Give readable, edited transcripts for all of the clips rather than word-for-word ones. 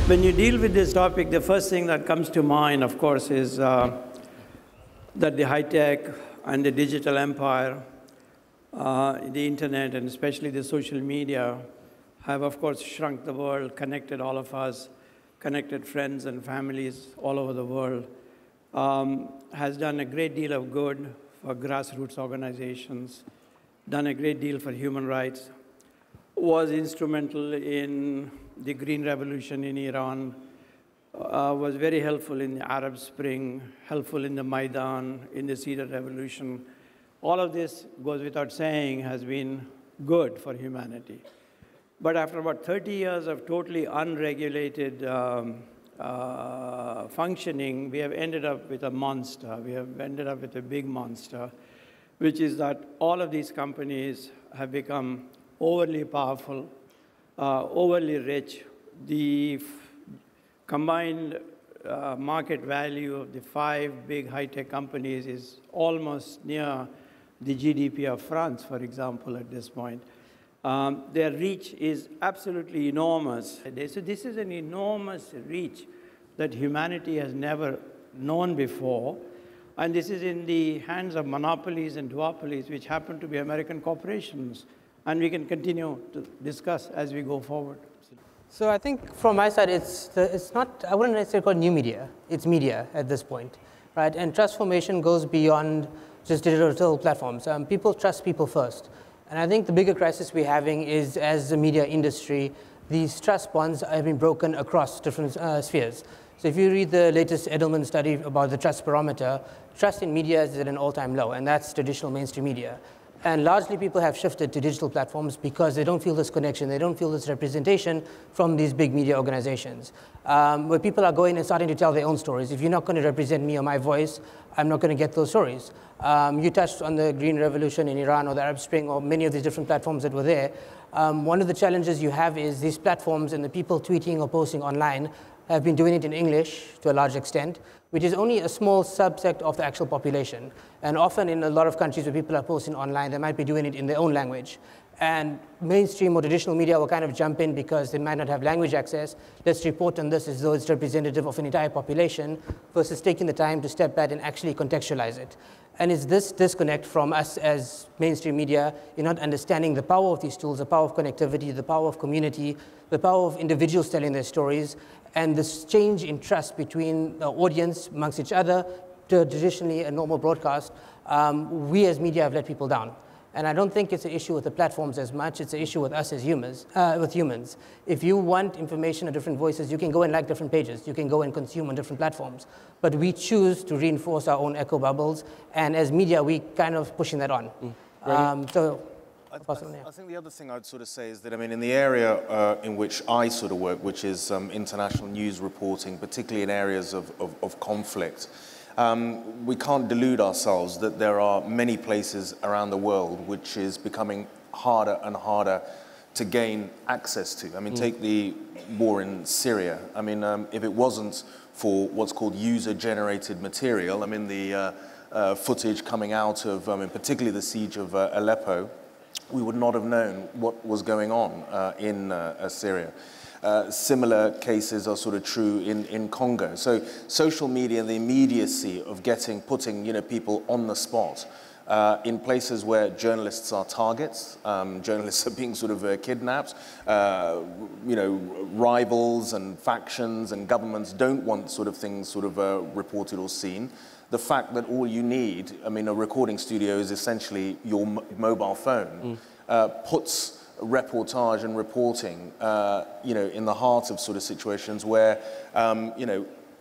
When you deal with this topic, the first thing that comes to mind, of course, is that the high-tech and the digital empire, the internet, and especially the social media, have, of course, shrunk the world, connected all of us, connected friends and families all over the world, has done a great deal of good for grassroots organizations, done a great deal for human rights, was instrumental in the Green Revolution in Iran, was very helpful in the Arab Spring, helpful in the Maidan, in the Cedar Revolution. All of this, goes without saying, has been good for humanity. But after about 30 years of totally unregulated functioning, we have ended up with a monster. We have ended up with a big monster, which is that all of these companies have become overly powerful, overly rich. The combined market value of the 5 big high-tech companies is almost near the GDP of France, for example, at this point. Their reach is absolutely enormous. So this is an enormous reach that humanity has never known before. And this is in the hands of monopolies and duopolies, which happen to be American corporations. And we can continue to discuss as we go forward. So I think from my side, it's not, I wouldn't necessarily call it new media. It's media at this point, right? And trust formation goes beyond just digital platforms. People trust people first. And I think the bigger crisis we're having is, as the media industry, these trust bonds have been broken across different spheres. So if you read the latest Edelman study about the trust barometer, trust in media is at an all-time low, and that's traditional mainstream media. And largely people have shifted to digital platforms because they don't feel this connection, they don't feel this representation from these big media organizations. Where people are going and starting to tell their own stories. If you're not going to represent me or my voice, I'm not going to get those stories. You touched on the Green Revolution in Iran or the Arab Spring or many of these different platforms that were there. One of the challenges you have is these platforms and the people tweeting or posting online have been doing it in English to a large extent, which is only a small subset of the actual population. And often in a lot of countries where people are posting online, they might be doing it in their own language. And mainstream or traditional media will kind of jump in because they might not have language access. Let's report on this as though it's representative of an entire population versus taking the time to step back and actually contextualize it. And it's this disconnect from us as mainstream media in not understanding the power of these tools, the power of connectivity, the power of community, the power of individuals telling their stories, and this change in trust between the audience amongst each other to traditionally a normal broadcast. We as media have let people down. And I don't think it's an issue with the platforms as much, it's an issue with us as humans, If you want information or different voices, you can go and like different pages, you can go and consume on different platforms. But we choose to reinforce our own echo bubbles, and as media, we kind of pushing that on. I think the other thing I'd sort of say is that, I mean, in the area in which I sort of work, which is international news reporting, particularly in areas of conflict, we can't delude ourselves that there are many places around the world which is becoming harder and harder to gain access to. I mean, take the war in Syria. I mean, if it wasn't for what's called user-generated material, I mean, the footage coming out of, particularly the siege of Aleppo, we would not have known what was going on in Syria. Similar cases are sort of true in Congo. So social media, the immediacy of putting people on the spot in places where journalists are targets, journalists are being sort of kidnapped, rivals and factions and governments don't want sort of things sort of reported or seen. The fact that all you need, I mean, a recording studio is essentially your mobile phone, puts reportage and reporting, in the heart of sort of situations where,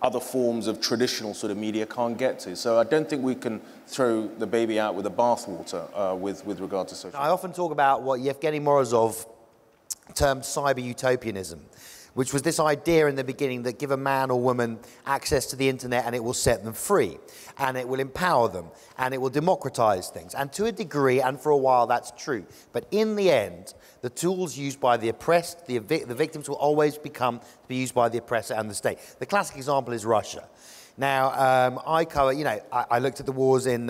other forms of traditional sort of media can't get to. So I don't think we can throw the baby out with the bathwater with regard to social. I often talk about what Yevgeny Morozov termed cyber utopianism, which was this idea in the beginning that give a man or woman access to the internet and it will set them free, and it will empower them, and it will democratize things. And to a degree, and for a while, that's true. But in the end, the tools used by the oppressed, the victims will always be used by the oppressor and the state. The classic example is Russia. Now, I looked at the wars in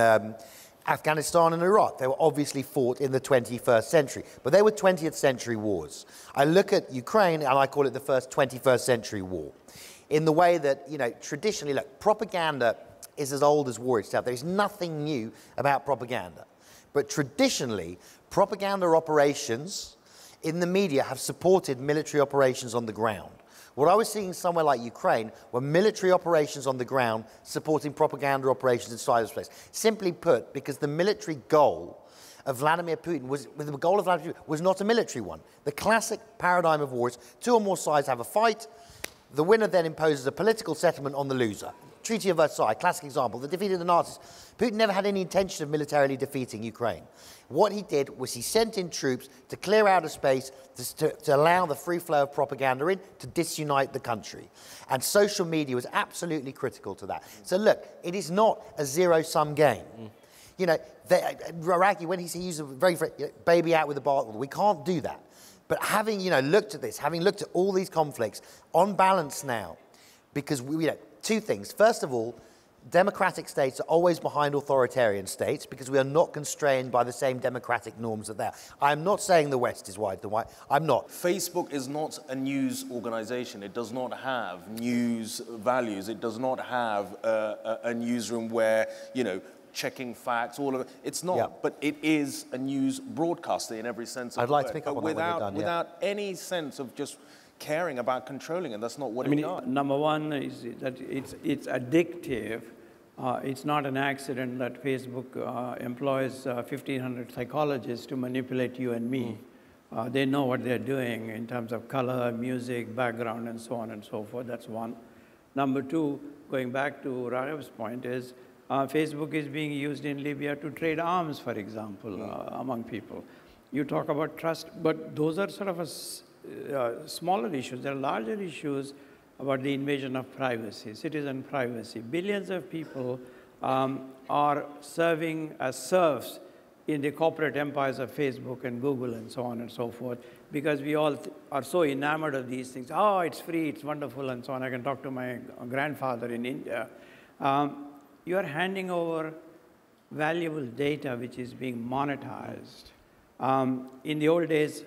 Afghanistan and Iraq, they were obviously fought in the 21st century, but they were 20th century wars. I look at Ukraine and I call it the first 21st century war. In the way that, you know, traditionally, look, propaganda is as old as war itself. There is nothing new about propaganda. But traditionally, propaganda operations in the media have supported military operations on the ground. What I was seeing somewhere like Ukraine were military operations on the ground supporting propaganda operations in cyberspace. Simply put, because the military goal of Vladimir Putin was not a military one. The classic paradigm of war is two or more sides have a fight. The winner then imposes a political settlement on the loser. Treaty of Versailles, classic example. They defeated the Nazis. Putin never had any intention of militarily defeating Ukraine. What he did was he sent in troops to clear out a space to allow the free flow of propaganda in, to disunite the country. And social media was absolutely critical to that. So look, it is not a zero-sum game. You know, Rageh, when he used a very, baby out with the bathwater, we can't do that. But having, you know, looked at this, having looked at all these conflicts, on balance now, because we, you know, two things. First of all, democratic states are always behind authoritarian states because we are not constrained by the same democratic norms that they are. I'm not saying the West is white and white. I'm not. Facebook is not a news organization. It does not have news values. It does not have a newsroom where, you know, checking facts, all of it. It's not, yeah. But it is a news broadcaster in every sense of the word. I'd like to pick up on that when you're done, without any sense of just caring about controlling, and that's not what it does. Number one is that it's addictive. It's not an accident that Facebook employs 1,500 psychologists to manipulate you and me. They know what they're doing in terms of color, music, background, and so on and so forth. That's one. Number two, going back to Rageh's point, is Facebook is being used in Libya to trade arms, for example, among people. You talk about trust, but those are sort of smaller issues. There are larger issues about the invasion of privacy, citizen privacy. Billions of people are serving as serfs in the corporate empires of Facebook and Google and so on and so forth, because we all are so enamored of these things. Oh, it's free, it's wonderful, and so on. I can talk to my grandfather in India. You are handing over valuable data which is being monetized. In the old days,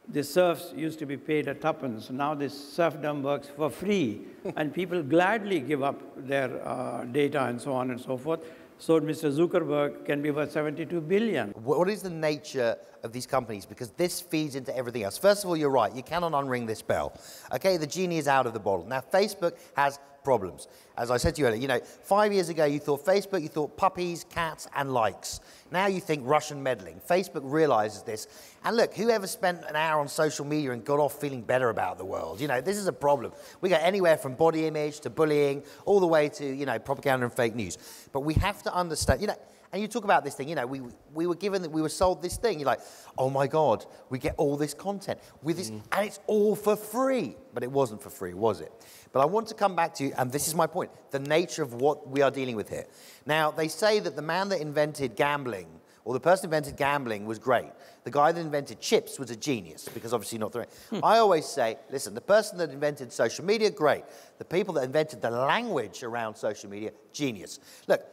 the serfs used to be paid a tuppence. Now this serfdom works for free, and people gladly give up their data and so on and so forth. So Mr. Zuckerberg can be worth 72 billion. What is the nature of these companies? Because this feeds into everything else. First of all, you're right. You cannot unring this bell. Okay, the genie is out of the bottle. Now, Facebook has problems. As I said to you earlier, you know, 5 years ago, you thought Facebook, you thought puppies, cats, and likes. Now you think Russian meddling. Facebook realizes this. And look, whoever spent an hour on social media and got off feeling better about the world? You know, this is a problem. We go anywhere from body image to bullying, all the way to, you know, propaganda and fake news. But we have to understand, you know, and you talk about this thing, you know, we were sold this thing. You're like, oh my God, we get all this content with this, and it's all for free. But it wasn't for free, was it? But I want to come back to, and this is my point, the nature of what we are dealing with here. Now, they say that the man that invented gambling, or the person who invented gambling was great. The guy that invented chips was a genius, because obviously not the right. I always say, listen, the person that invented social media, great. The people that invented the language around social media, genius. Look,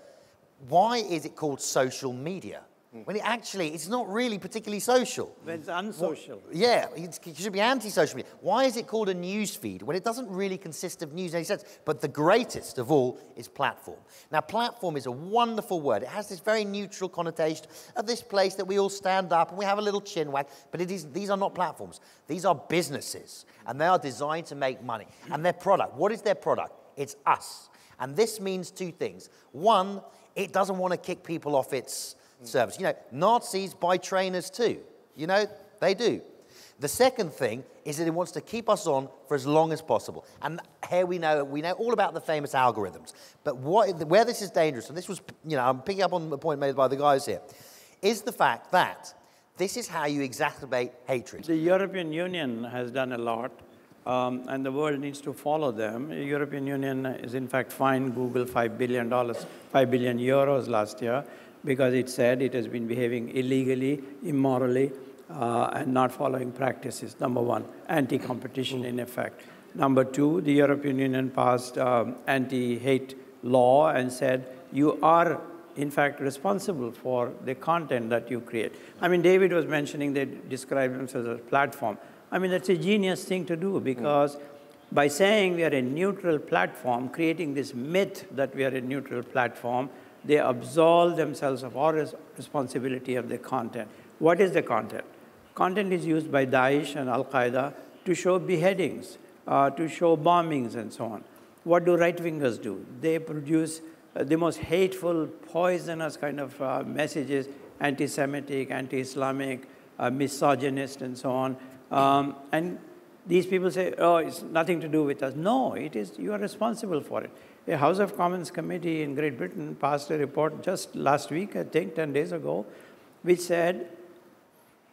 why is it called social media? When it's not really particularly social. When it's unsocial. Yeah, it should be anti-social media. Why is it called a news feed when it doesn't really consist of news in any sense? But the greatest of all is platform. Now, platform is a wonderful word. It has this very neutral connotation of this place that we all stand up and we have a little chin wag. But these are not platforms. These are businesses, and they are designed to make money. And their product, what is their product? It's us. And this means two things. One, it doesn't want to kick people off its service. You know, Nazis buy trainers too. You know, they do. The second thing is that it wants to keep us on for as long as possible. And here we know all about the famous algorithms. But where this is dangerous, and this was, you know, I'm picking up on the point made by the guys here, is the fact that this is how you exacerbate hatred. The European Union has done a lot, and the world needs to follow them. The European Union is in fact fined Google $5 billion euros last year, because it said it has been behaving illegally, immorally, and not following practices. Number one, anti-competition in effect. Number two, the European Union passed anti-hate law and said you are in fact, responsible for the content that you create. I mean, David was mentioning they describe themselves as a platform. I mean, that's a genius thing to do, because by saying we are a neutral platform, creating this myth that we are a neutral platform, they absolve themselves of all responsibility of the content. What is the content? Content is used by Daesh and Al-Qaeda to show beheadings, to show bombings and so on. What do right-wingers do? They produce the most hateful, poisonous kind of messages, anti-Semitic, anti-Islamic, misogynist, and so on. And these people say, oh, it's nothing to do with us. No, it is, you are responsible for it. A House of Commons committee in Great Britain passed a report just last week, I think 10 days ago, which said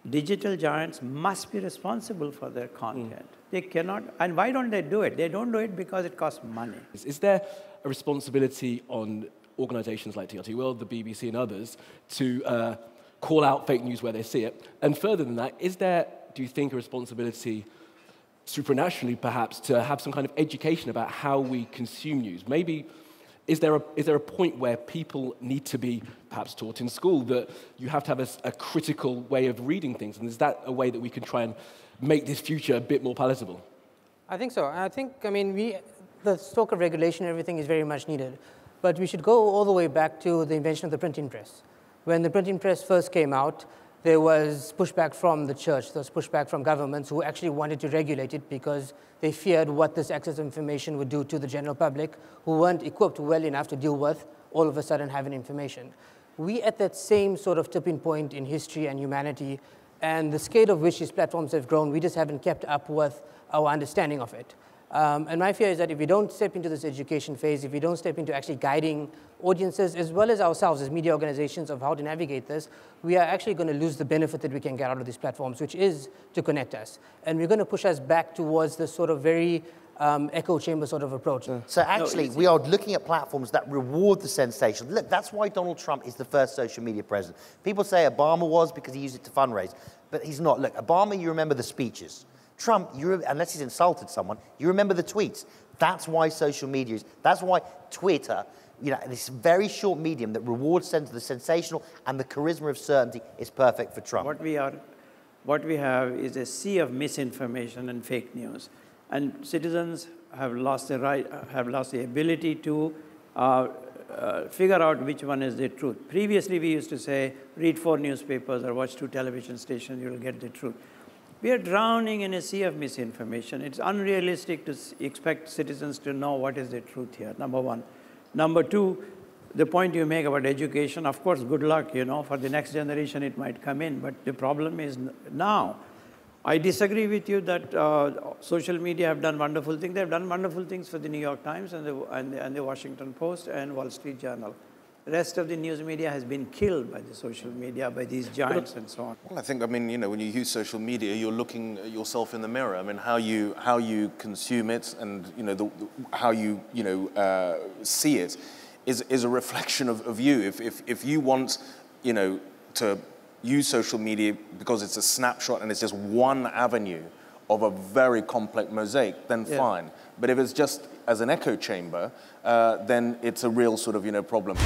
digital giants must be responsible for their content. They cannot, and why don't they do it? They don't do it because it costs money. Is there a responsibility on organizations like TRT World, the BBC and others to call out fake news where they see it? And further than that, is there, do you think, a responsibility supranationally perhaps to have some kind of education about how we consume news? Maybe is there a point where people need to be perhaps taught in school that you have to have a critical way of reading things? And is that a way that we can try and make this future a bit more palatable? I think so. I mean, the stalk of regulation and everything is very much needed. But we should go all the way back to the invention of the printing press. When the printing press first came out, there was pushback from the church, there was pushback from governments who actually wanted to regulate it because they feared what this access to information would do to the general public, who weren't equipped well enough to deal with all of a sudden having information. We at that same sort of tipping point in history and humanity, and the scale of which these platforms have grown, we just haven't kept up with our understanding of it. And my fear is that if we don't step into this education phase, if we don't step into actually guiding audiences as well as ourselves as media organizations of how to navigate this, we are actually going to lose the benefit that we can get out of these platforms, which is to connect us. And we're going to push us back towards this sort of very echo chamber sort of approach. So actually, we are looking at platforms that reward the sensation. Look, that's why Donald Trump is the first social media president. People say Obama was because he used it to fundraise, but he's not. Look, Obama, you remember the speeches. Trump, unless he's insulted someone, you remember the tweets. That's why social media is, that's why Twitter, this very short medium that rewards the sensational and the charisma of certainty is perfect for Trump. What we have is a sea of misinformation and fake news. And citizens have lost the ability to figure out which one is the truth. Previously, we used to say, read 4 newspapers or watch 2 television stations, you'll get the truth. We are drowning in a sea of misinformation. It's unrealistic to expect citizens to know what is the truth here, number one. Number two, the point you make about education, of course, good luck, for the next generation it might come in, but the problem is now. I disagree with you that social media have done wonderful things. They've done wonderful things for the New York Times and the Washington Post and Wall Street Journal. The rest of the news media has been killed by the social media, by these giants and so on. Well, I think, when you use social media, you're looking at yourself in the mirror. I mean, how you consume it and, how you, see it is a reflection of you. If you want, to use social media because it's a snapshot and it's just one avenue of a very complex mosaic, then fine. But if it's just as an echo chamber, then it's a real sort of, problem.